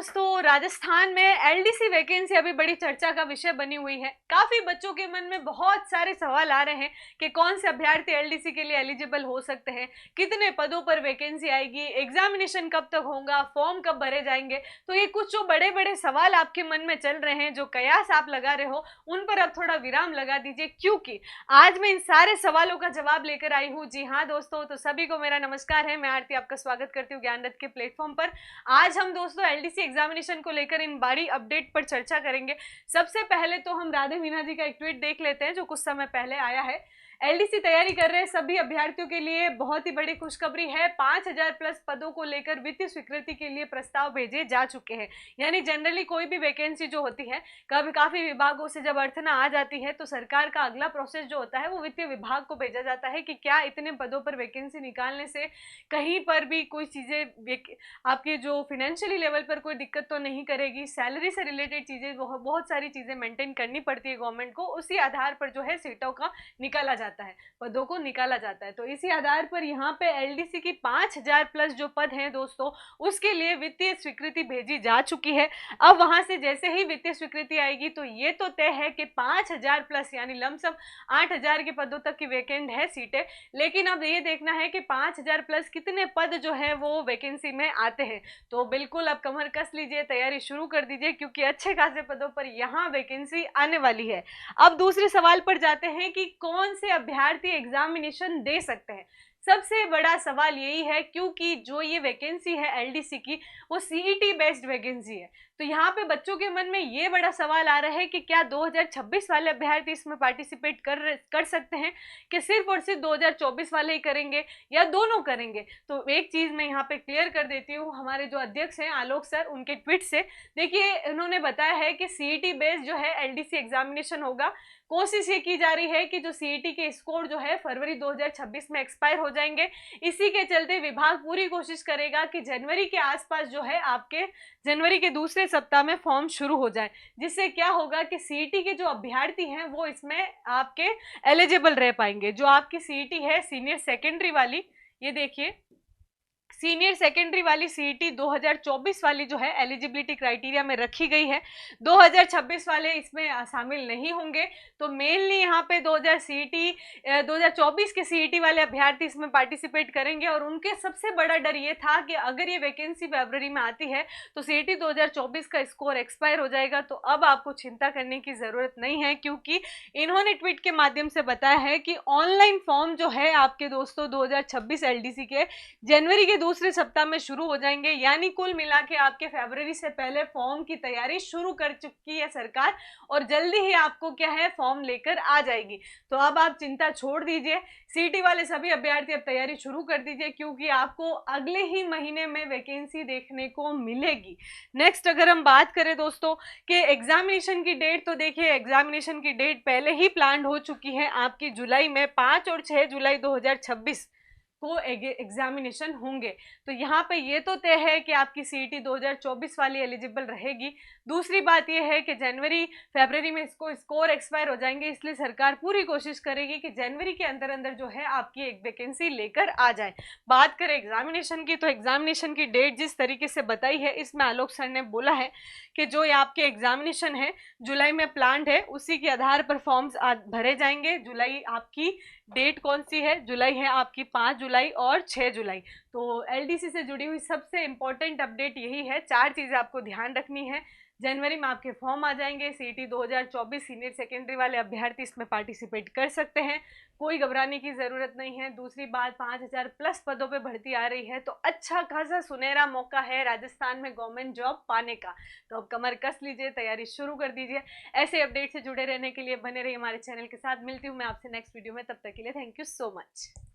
दोस्तों, राजस्थान में LDC vacancy अभी बड़ी चर्चा का विषय बनी हुई है। काफी बच्चों के मन में बहुत सारे सवाल आ रहे हैं कि कौन से अभ्यर्थी एलडीसी के लिए एलिजिबल हो सकते हैं, कितने पदों पर वैकेंसी आएगी, एग्जामिनेशन कब तक होगा, फॉर्म कब भरे जाएंगे। तो ये कुछ जो बड़े बड़े सवाल आपके मन में चल रहे हैं, जो कयास आप लगा रहे हो, उन पर अब थोड़ा विराम लगा दीजिए, क्योंकि आज मैं इन सारे सवालों का जवाब लेकर आई हूँ। जी हाँ दोस्तों, तो सभी को मेरा नमस्कार है। मैं आरती आपका स्वागत करती हूँ ज्ञान रथ के प्लेटफॉर्म पर। आज हम दोस्तों एलडीसी एग्जामिनेशन को लेकर इन बड़ी अपडेट पर चर्चा करेंगे। सबसे पहले तो हम राधे मीना जी का एक ट्वीट देख लेते हैं जो कुछ समय पहले आया है। एलडीसी तैयारी कर रहे सभी अभ्यर्थियों के लिए बहुत ही बड़ी खुशखबरी है। 5000 प्लस पदों को लेकर वित्तीय स्वीकृति के लिए प्रस्ताव भेजे जा चुके हैं। यानी जनरली कोई भी वैकेंसी जो होती है, कभी काफी विभागों से जब अर्थना आ जाती है तो सरकार का अगला प्रोसेस जो होता है वो वित्तीय विभाग को भेजा जाता है कि क्या इतने पदों पर वैकेंसी निकालने से कहीं पर भी कोई चीजें आपके जो फाइनेंशियली लेवल पर कोई दिक्कत तो नहीं करेगी। सैलरी से रिलेटेड चीजें, बहुत सारी चीजें मेंटेन करनी पड़ती है गवर्नमेंट को। उसी आधार पर जो है सीटों का निकाला जाता है, पदों को निकाला जाता है। तो इसी आधार पर यहाँ पे एलडीसी की 5000 प्लस जो पद हैं दोस्तों, उसके लिए वित्तीय स्वीकृति भेजी जा चुकी है। अब वहां से जैसे ही वित्तीय स्वीकृति आएगी तो ये तो तय है कि 5000 प्लस यानी लमसम 8000 के पदों तक की वैकेंट है सीटें। लेकिन अब ये देखना है कि 5000 प्लस कितने पद जो है वो वैकेंसी में आते हैं। तो बिल्कुल अब कमर कस लीजिए, तैयारी शुरू कर दीजिए, क्योंकि अच्छे खासे पदों पर यहाँ वैकेंसी आने वाली है। अब दूसरे सवाल पर जाते हैं कि कौन से अभ्यर्थी एग्जामिनेशन दे सकते हैं। सबसे बड़ा सवाल यही है, क्योंकि जो ये वैकेंसी है एलडीसी की, वो सीईटी बेस्ड वैकेंसी है। तो यहाँ पे बच्चों के मन में ये बड़ा सवाल आ रहा है कि क्या 2026 वाले अभ्यर्थी इसमें पार्टिसिपेट कर सकते हैं, कि सिर्फ और सिर्फ 2024 वाले ही करेंगे या दोनों करेंगे। तो एक चीज मैं यहाँ पे क्लियर कर देती हूँ, हमारे जो अध्यक्ष हैं आलोक सर, उनके ट्वीट से देखिए, उन्होंने बताया है कि सीईटी बेस्ड जो है एलडीसी एग्जामिनेशन होगा। कोशिश ये की जा रही है कि जो सीईटी के स्कोर जो है फरवरी 2026 में एक्सपायर हो जाएंगे। इसी के चलते विभाग पूरी कोशिश करेगा कि जनवरी के आसपास जो है आपके जनवरी के दूसरे सप्ताह में फॉर्म शुरू हो जाए, जिससे क्या होगा कि सीईटी के जो अभ्यर्थी हैं वो इसमें आपके एलिजिबल रह पाएंगे। जो आपकी सीईटी है सीनियर सेकेंडरी वाली, ये देखिए सीनियर सेकेंडरी वाली सीईटी 2024 वाली जो है एलिजिबिलिटी क्राइटेरिया में रखी गई है। 2026 वाले इसमें शामिल नहीं होंगे। तो मेनली यहाँ पे 2024 के सीईटी वाले अभ्यर्थी इसमें पार्टिसिपेट करेंगे। और उनके सबसे बड़ा डर ये था कि अगर ये वैकेंसी फरवरी में आती है तो सीईटी 2024 का स्कोर एक्सपायर हो जाएगा। तो अब आपको चिंता करने की जरूरत नहीं है, क्योंकि इन्होंने ट्वीट के माध्यम से बताया है कि ऑनलाइन फॉर्म जो है आपके दोस्तों 2026 एलडीसी के जनवरी के दूसरे सप्ताह में शुरू हो जाएंगे। यानी कुल मिला के आपके फरवरी से पहले फॉर्म की तैयारी शुरू कर चुकी है सरकार, और जल्दी ही आपको क्या है फॉर्म लेकर आ जाएगी। तो अब आप चिंता छोड़ दीजिए, सीटी वाले सभी अभ्यर्थी अब तैयारी शुरू कर दीजिए, क्योंकि आपको अगले ही महीने में वैकेंसी देखने को मिलेगी। नेक्स्ट अगर हम बात करें दोस्तों कि एग्जामिनेशन की डेट, तो देखिए एग्जामिनेशन की डेट पहले ही प्लान हो चुकी है आपकी जुलाई में। 5 और 6 जुलाई 2026 को एग्जामिनेशन होंगे। तो यहाँ पे ये तो तय है कि आपकी सीईटी 2024 वाली एलिजिबल रहेगी। दूसरी बात ये है कि जनवरी फरवरी में इसको स्कोर एक्सपायर हो जाएंगे, इसलिए सरकार पूरी कोशिश करेगी कि जनवरी के अंदर अंदर जो है आपकी एक वैकेंसी लेकर आ जाए। बात करें एग्जामिनेशन की, तो एग्जामिनेशन की डेट जिस तरीके से बताई है, इसमें आलोक सर ने बोला है कि जो ये आपके एग्जामिनेशन है जुलाई में प्लान्ड है, उसी के आधार पर फॉर्म्स भरे जाएंगे। जुलाई आपकी डेट कौन सी है? जुलाई है आपकी 5 जुलाई और 6 जुलाई। तो एलडीसी से जुड़ी हुई सबसे इंपॉर्टेंट अपडेट यही है। 4 चीज़ें आपको ध्यान रखनी है। जनवरी में आपके फॉर्म आ जाएंगे। सीईटी 2024 सीनियर सेकेंडरी वाले अभ्यर्थी इसमें पार्टिसिपेट कर सकते हैं, कोई घबराने की ज़रूरत नहीं है। दूसरी बात, 5000 प्लस पदों पे भर्ती आ रही है, तो अच्छा खासा सुनहरा मौका है राजस्थान में गवर्नमेंट जॉब पाने का। तो अब कमर कस लीजिए, तैयारी शुरू कर दीजिए। ऐसे अपडेट से जुड़े रहने के लिए बने रहिए हमारे चैनल के साथ। मिलती हूँ मैं आपसे नेक्स्ट वीडियो में, तब तक के लिए थैंक यू सो मच।